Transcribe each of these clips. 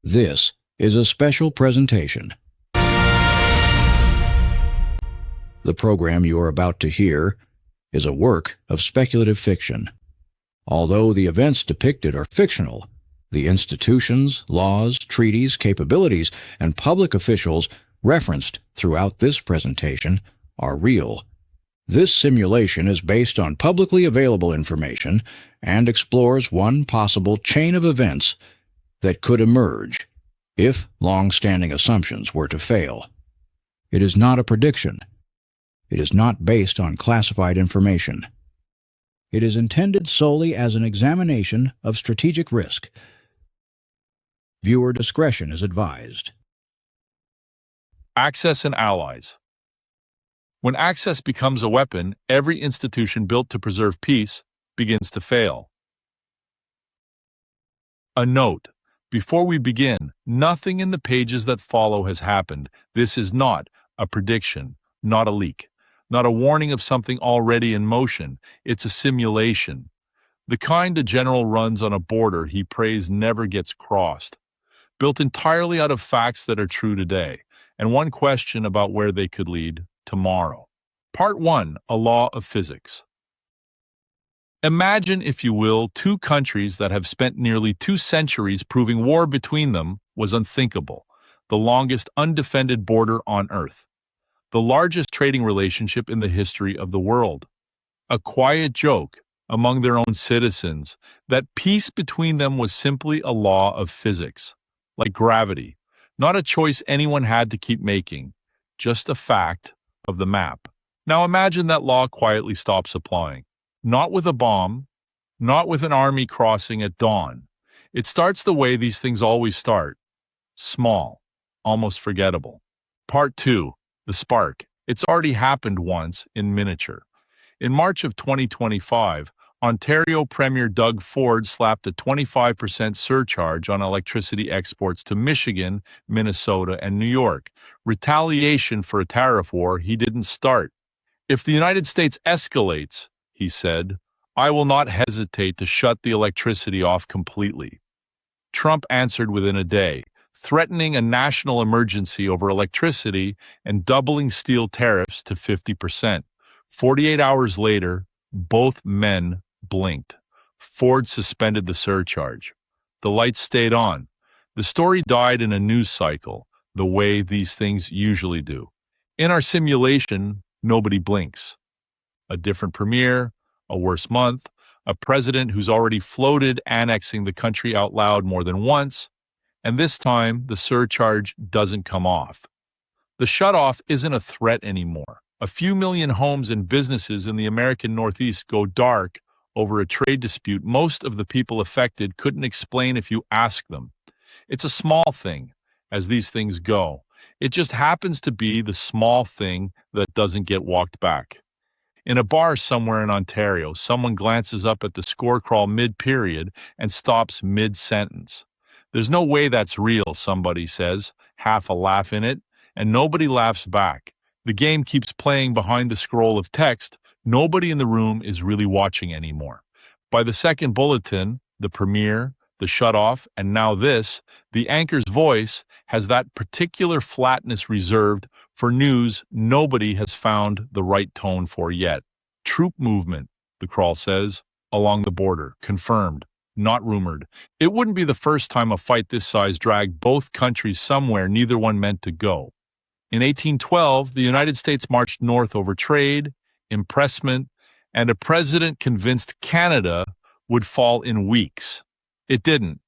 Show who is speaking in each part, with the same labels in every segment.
Speaker 1: This is a special presentation. The program you are about to hear is a work of speculative fiction. Although the events depicted are fictional, the institutions, laws, treaties, capabilities, and public officials referenced throughout this presentation are real. This simulation is based on publicly available information and explores one possible chain of events that could emerge if long-standing assumptions were to fail. It is not a prediction. It is not based on classified information. It is intended solely as an examination of strategic risk. Viewer discretion is advised.
Speaker 2: Access and allies. When access becomes a weapon, every institution built to preserve peace begins to fail. A note. Before we begin, nothing in the pages that follow has happened. This is not a prediction, not a leak, not a warning of something already in motion. It's a simulation. The kind a general runs on a border he prays never gets crossed. Built entirely out of facts that are true today, and one question about where they could lead tomorrow. Part 1. A law of physics. Imagine, if you will, two countries that have spent nearly 2 centuries proving war between them was unthinkable, the longest undefended border on Earth, the largest trading relationship in the history of the world. A quiet joke among their own citizens that peace between them was simply a law of physics, like gravity, not a choice anyone had to keep making, just a fact of the map. Now imagine that law quietly stops applying. Not with a bomb, not with an army crossing at dawn. It starts the way these things always start. Small, almost forgettable. Part 2. The spark. It's already happened once in miniature. In March of 2025, Ontario Premier Doug Ford slapped a 25% surcharge on electricity exports to Michigan, Minnesota, and New York. Retaliation for a tariff war he didn't start. If the United States escalates, he said, I will not hesitate to shut the electricity off completely. Trump answered within a day, threatening a national emergency over electricity and doubling steel tariffs to 50%. 48 hours later, both men blinked. Ford suspended the surcharge. The lights stayed on. The story died in a news cycle, the way these things usually do. In our simulation, nobody blinks. A different premier, a worse month, a president who's already floated annexing the country out loud more than once, and this time the surcharge doesn't come off. The shutoff isn't a threat anymore. A few million homes and businesses in the American Northeast go dark over a trade dispute most of the people affected couldn't explain if you ask them. It's a small thing, as these things go. It just happens to be the small thing that doesn't get walked back. In a bar somewhere in Ontario, someone glances up at the score crawl mid-period and stops mid-sentence. There's no way that's real, somebody says, half a laugh in it, and nobody laughs back. The game keeps playing behind the scroll of text. Nobody in the room is really watching anymore. By the second bulletin, the premiere, the shutoff, and now this, the anchor's voice has that particular flatness reserved for news nobody has found the right tone for yet. Troop movement, the crawl says, along the border. Confirmed, not rumored. It wouldn't be the first time a fight this size dragged both countries somewhere neither one meant to go. In 1812, the United States marched north over trade, impressment, and a president convinced Canada would fall in weeks. It didn't.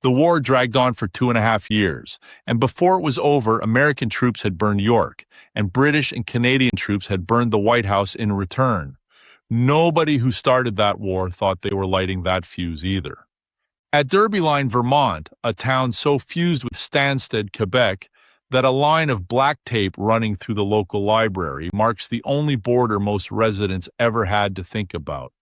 Speaker 2: The war dragged on for 2.5 years, and before it was over, American troops had burned York, and British and Canadian troops had burned the White House in return. Nobody who started that war thought they were lighting that fuse either. At Derbyline, Vermont, a town so fused with Stansted, Quebec, that a line of black tape running through the local library marks the only border most residents ever had to think about.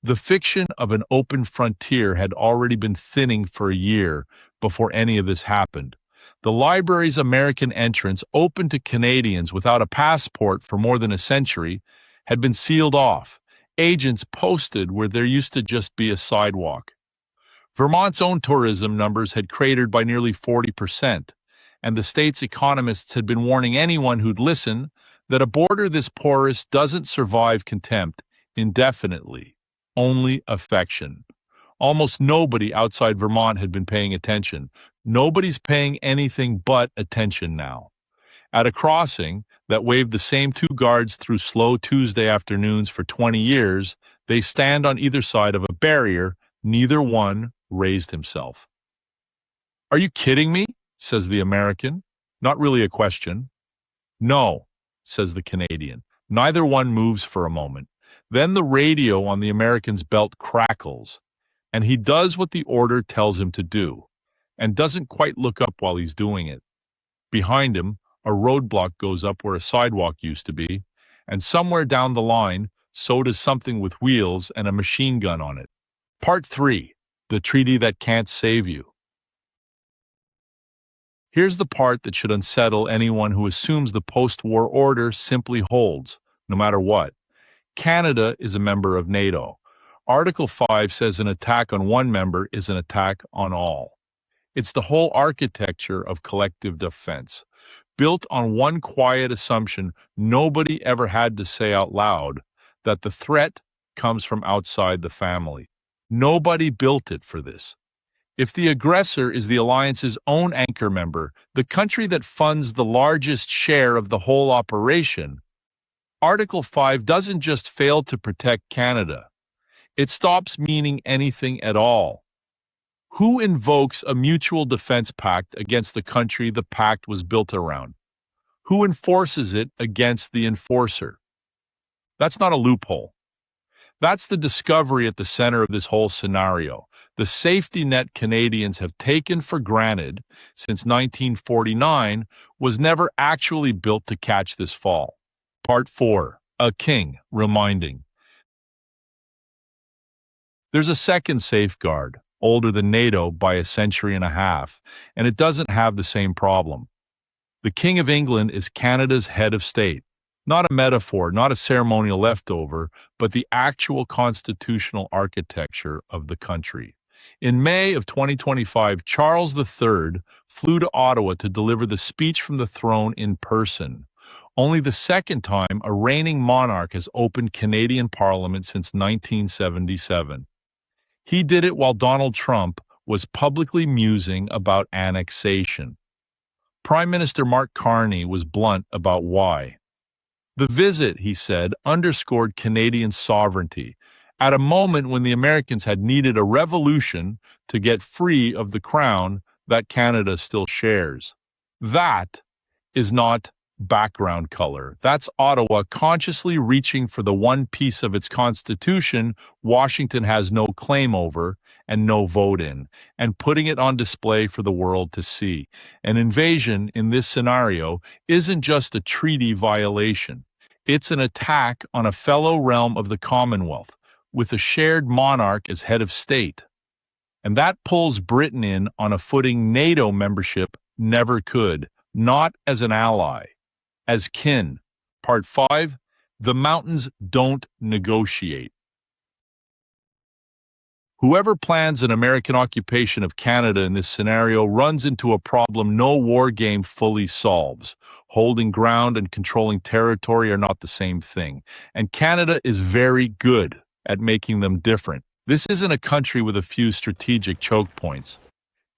Speaker 2: The fiction of an open frontier had already been thinning for a year before any of this happened. The library's American entrance, open to Canadians without a passport for more than a century, had been sealed off, agents posted where there used to just be a sidewalk. Vermont's own tourism numbers had cratered by nearly 40%, and the state's economists had been warning anyone who'd listen that a border this porous doesn't survive contempt indefinitely, only affection. Almost nobody outside Vermont had been paying attention. Nobody's paying anything but attention now. At a crossing that waved the same two guards through slow Tuesday afternoons for 20 years, they stand on either side of a barrier. Neither one raised himself. "Are you kidding me?" says the American. Not really a question. "No," says the Canadian. Neither one moves for a moment. Then the radio on the American's belt crackles, and he does what the order tells him to do, and doesn't quite look up while he's doing it. Behind him, a roadblock goes up where a sidewalk used to be, and somewhere down the line, so does something with wheels and a machine gun on it. Part 3. The Treaty That Can't Save You. Here's the part that should unsettle anyone who assumes the post-war order simply holds, no matter what. Canada is a member of NATO. Article 5 says an attack on one member is an attack on all. It's the whole architecture of collective defense, built on one quiet assumption nobody ever had to say out loud, that the threat comes from outside the family. Nobody built it for this. If the aggressor is the alliance's own anchor member, the country that funds the largest share of the whole operation, Article 5 doesn't just fail to protect Canada. It stops meaning anything at all. Who invokes a mutual defense pact against the country the pact was built around? Who enforces it against the enforcer? That's not a loophole. That's the discovery at the center of this whole scenario. The safety net Canadians have taken for granted since 1949 was never actually built to catch this fall. Part 4. A King Reminding. There's a second safeguard, older than NATO by a century and a half, and it doesn't have the same problem. The King of England is Canada's head of state. Not a metaphor, not a ceremonial leftover, but the actual constitutional architecture of the country. In May of 2025, Charles III flew to Ottawa to deliver the speech from the throne in person. Only the second time a reigning monarch has opened Canadian Parliament since 1977. He did it while Donald Trump was publicly musing about annexation. Prime Minister Mark Carney was blunt about why. The visit, he said, underscored Canadian sovereignty at a moment when the Americans had needed a revolution to get free of the crown that Canada still shares. That is not background color. That's Ottawa consciously reaching for the one piece of its constitution Washington has no claim over and no vote in, and putting it on display for the world to see. An invasion in this scenario isn't just a treaty violation. It's an attack on a fellow realm of the Commonwealth, with a shared monarch as head of state. And that pulls Britain in on a footing NATO membership never could, not as an ally, as kin. Part 5, the mountains don't negotiate. Whoever plans an American occupation of Canada in this scenario runs into a problem no war game fully solves. Holding ground and controlling territory are not the same thing, and Canada is very good at making them different. This isn't a country with a few strategic choke points.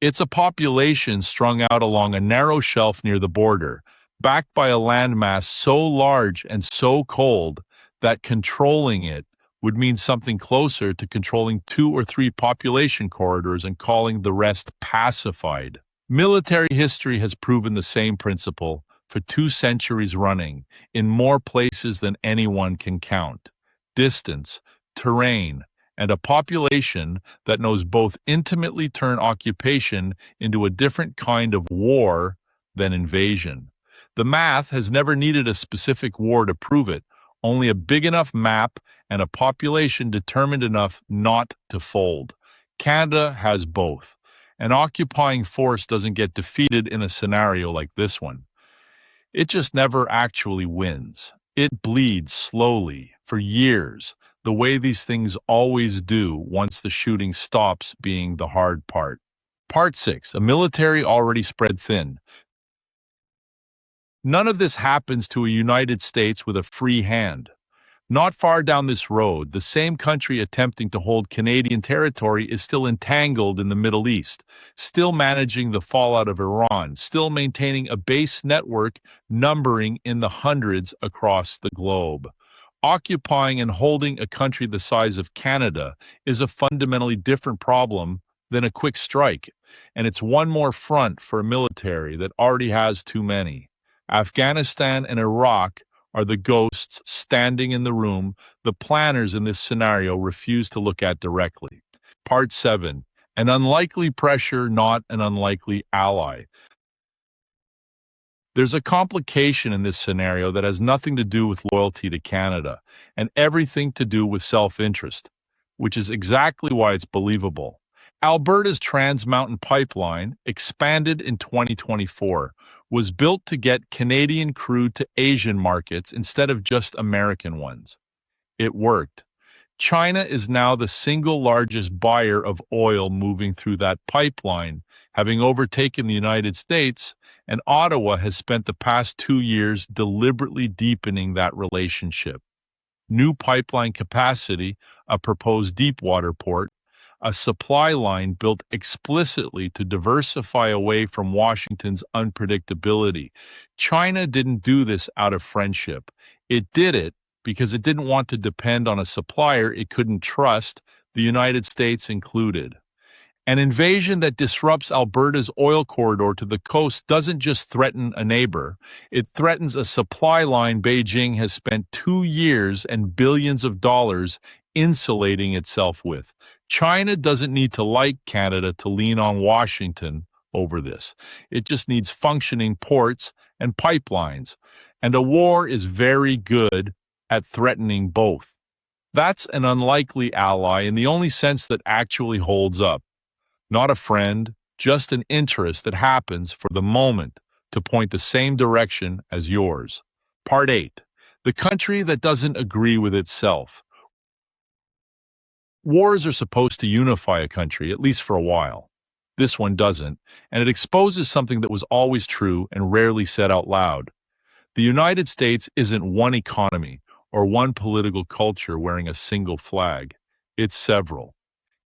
Speaker 2: It's a population strung out along a narrow shelf near the border, backed by a landmass so large and so cold that controlling it would mean something closer to controlling 2 or 3 population corridors and calling the rest pacified. Military history has proven the same principle for 2 centuries running in more places than anyone can count. Distance, terrain, and a population that knows both intimately turn occupation into a different kind of war than invasion. The math has never needed a specific war to prove it, only a big enough map and a population determined enough not to fold. Canada has both. An occupying force doesn't get defeated in a scenario like this one. It just never actually wins. It bleeds slowly for years, the way these things always do once the shooting stops being the hard part. Part 6. A military already spread thin. None of this happens to a United States with a free hand. Not far down this road, the same country attempting to hold Canadian territory is still entangled in the Middle East, still managing the fallout of Iran, still maintaining a base network numbering in the hundreds across the globe. Occupying and holding a country the size of Canada is a fundamentally different problem than a quick strike, and it's one more front for a military that already has too many. Afghanistan and Iraq are the ghosts standing in the room the planners in this scenario refuse to look at directly. Part 7. An unlikely pressure, not an unlikely ally. There's a complication in this scenario that has nothing to do with loyalty to Canada and everything to do with self-interest, which is exactly why it's believable. Alberta's Trans Mountain Pipeline, expanded in 2024, was built to get Canadian crude to Asian markets instead of just American ones. It worked. China is now the single largest buyer of oil moving through that pipeline, having overtaken the United States, and Ottawa has spent the past 2 years deliberately deepening that relationship. New pipeline capacity, a proposed deepwater port, a supply line built explicitly to diversify away from Washington's unpredictability. China didn't do this out of friendship. It did it because it didn't want to depend on a supplier it couldn't trust, the United States included. An invasion that disrupts Alberta's oil corridor to the coast doesn't just threaten a neighbor, it threatens a supply line Beijing has spent 2 years and billions of dollars insulating itself with. China doesn't need to like Canada to lean on Washington over this. It just needs functioning ports and pipelines. And a war is very good at threatening both. That's an unlikely ally in the only sense that actually holds up. Not a friend, just an interest that happens for the moment to point the same direction as yours. Part 8. The country that doesn't agree with itself. Wars are supposed to unify a country, at least for a while. This one doesn't, and it exposes something that was always true and rarely said out loud. The United States isn't one economy or one political culture wearing a single flag. It's several.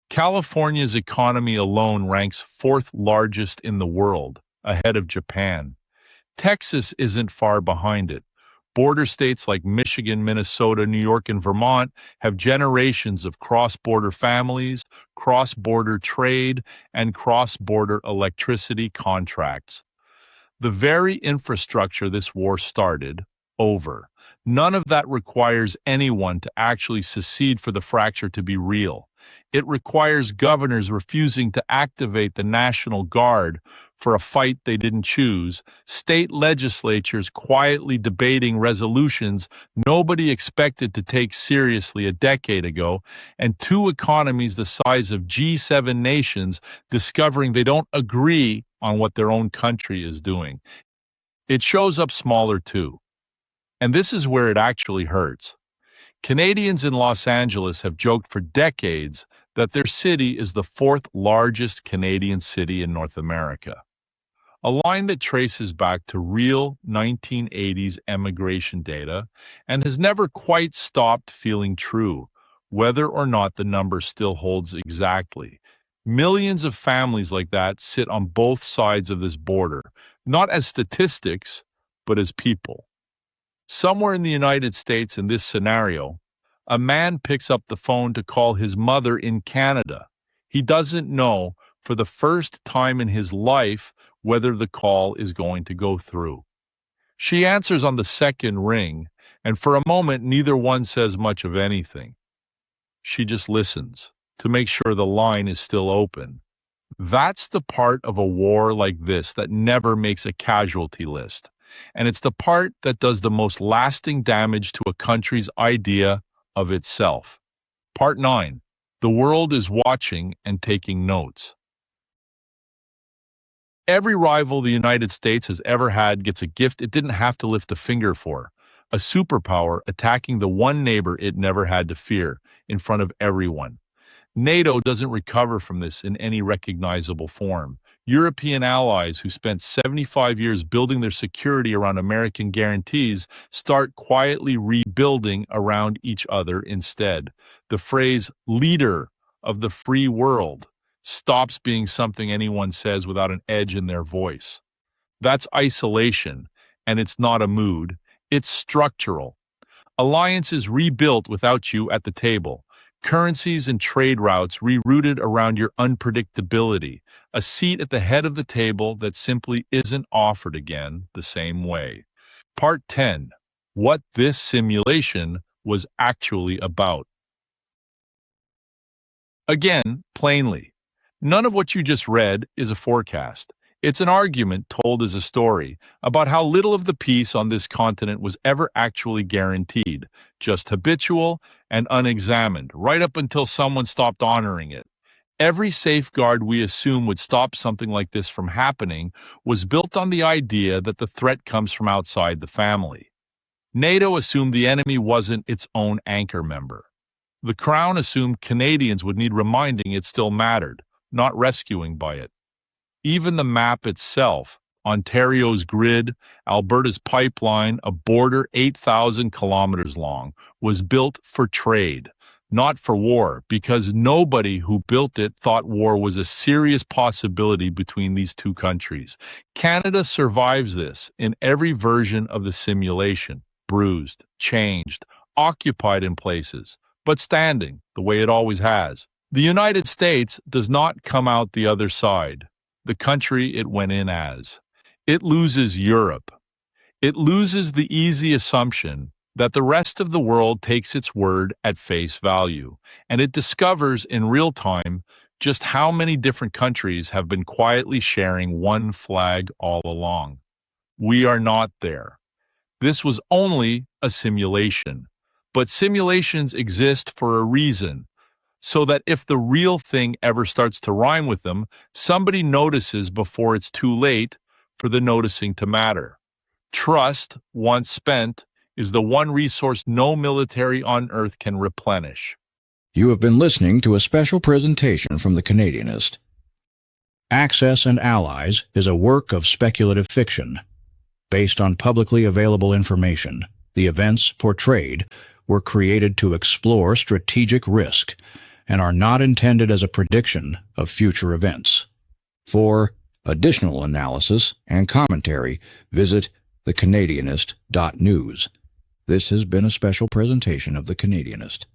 Speaker 2: California's economy alone ranks 4th largest in the world, ahead of Japan. Texas isn't far behind it. Border states like Michigan, Minnesota, New York, and Vermont have generations of cross-border families, cross-border trade, and cross-border electricity contracts. The very infrastructure this war started, over. None of that requires anyone to actually secede for the fracture to be real. It requires governors refusing to activate the National Guard for a fight they didn't choose, state legislatures quietly debating resolutions nobody expected to take seriously a decade ago, and 2 economies the size of G7 nations discovering they don't agree on what their own country is doing. It shows up smaller too. And this is where it actually hurts. Canadians in Los Angeles have joked for decades that their city is the 4th largest Canadian city in North America. A line that traces back to real 1980s emigration data and has never quite stopped feeling true, whether or not the number still holds exactly. Millions of families like that sit on both sides of this border, not as statistics, but as people. Somewhere in the United States in this scenario, a man picks up the phone to call his mother in Canada. He doesn't know for the first time in his life whether the call is going to go through. She answers on the second ring, and for a moment neither one says much of anything. She just listens to make sure the line is still open. That's the part of a war like this that never makes a casualty list. And it's the part that does the most lasting damage to a country's idea of itself. Part 9. The world is watching and taking notes. Every rival the United States has ever had gets a gift it didn't have to lift a finger for. A superpower attacking the one neighbor it never had to fear. in front of everyone. NATO doesn't recover from this in any recognizable form. European allies who spent 75 years building their security around American guarantees start quietly rebuilding around each other instead. The phrase leader of the free world stops being something anyone says without an edge in their voice. That's isolation, and it's not a mood, it's structural. Alliances rebuilt without you at the table. Currencies and trade routes rerouted around your unpredictability. A seat at the head of the table that simply isn't offered again the same way. Part 10. What this simulation was actually about. Again, plainly, none of what you just read is a forecast. It's an argument told as a story about how little of the peace on this continent was ever actually guaranteed, just habitual and unexamined, right up until someone stopped honoring it. Every safeguard we assume would stop something like this from happening was built on the idea that the threat comes from outside the family. NATO assumed the enemy wasn't its own anchor member. The Crown assumed Canadians would need reminding it still mattered, not rescuing by it. Even the map itself, Ontario's grid, Alberta's pipeline, a border 8,000 kilometers long, was built for trade, not for war, because nobody who built it thought war was a serious possibility between these two countries. Canada survives this in every version of the simulation, bruised, changed, occupied in places, but standing, the way it always has. The United States does not come out the other side. The country it went in as. It loses Europe. It loses the easy assumption that the rest of the world takes its word at face value, and it discovers in real time just how many different countries have been quietly sharing one flag all along. We are not there. This was only a simulation, but simulations exist for a reason. So that if the real thing ever starts to rhyme with them, somebody notices before it's too late for the noticing to matter. Trust, once spent, is the one resource no military on Earth can replenish.
Speaker 1: You have been listening to a special presentation from The Canadianist. Access and Allies is a work of speculative fiction. Based on publicly available information, the events portrayed were created to explore strategic risk and are not intended as a prediction of future events. For additional analysis and commentary, visit thecanadianist.news. This has been a special presentation of The Canadianist.